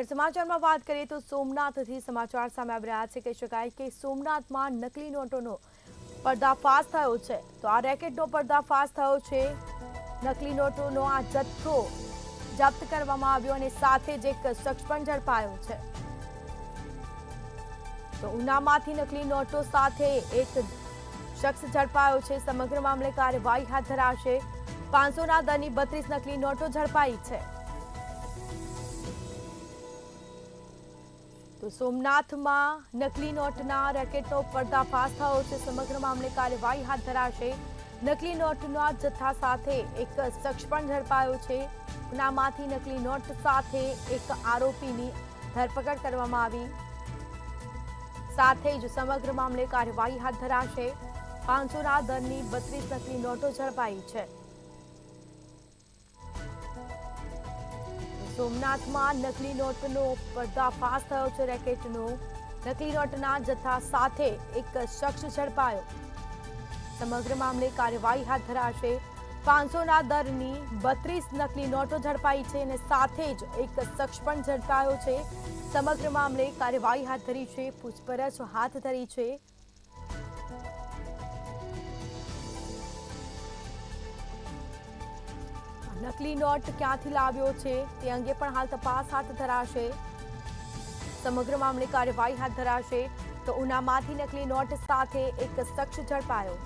આગળ સમાચારમાં વાત કરીએ તો સોમનાથથી સમાચાર સામે આવી રહ્યા છે. કહી શકાય કે સોમનાથમાં નકલી નોટોનો પર્દાફાશ થયો છે. તો આ રેકેટનો પર્દાફાશ થયો છે. નકલી નોટોનો આ જથ્થો જપ્ત કરવામાં આવ્યો અને સાથે જ એક શખ્સ પણ ઝડપાયો છે. તો ઉનામાંથી નકલી નોટો સાથે એક શખ્સ ઝડપાયો છે. સમગ્ર મામલે કાર્યવાહી હાથ ધરાશે. 500ના દરની 32 નકલી નોટો ઝડપાઈ છે. તો સોમનાથમાં નકલી નોટના રેકેટનો પર્દાફાશ થયો છે. સમગ્ર મામલે કાર્યવાહી હાથ ધરાશે. નકલી નોટના જથ્થા સાથે એક શખ્સ પણ ઝડપાયો છે. ઉનામાંથી નકલી નોટ સાથે એક આરોપીની ધરપકડ કરવામાં આવી. સાથે જ સમગ્ર મામલે કાર્યવાહી હાથ ધરાશે. 500ના દરની 32 નકલી નોટો ઝડપાઈ છે. સોમનાથમાં નકલી નોટનો પર્દાફાશ થયો છે. રેકેટનો નકલી નોટના જથ્થા સાથે એક શખ્સ ઝડપાયો. સમગ્ર મામલે કાર્યવાહી હાથ ધરાશે. 500ના દરની 32 નકલી નોટો ઝડપાઈ છે અને સાથે જ એક શખ્સ પણ ઝડપાયો છે. સમગ્ર મામલે કાર્યવાહી હાથ ધરી છે. પૂછપરછ હાથ ધરી છે. નકલી નોટ ક્યાંથી લાવ્યો છે તે અંગે પણ હાલ તપાસ હાથ ધરાશે. સમગ્ર મામલે કાર્યવાહી હાથ ધરાશે. તો ઉનામાંથી નકલી નોટ સાથે એક શખ્સ ઝડપાયો.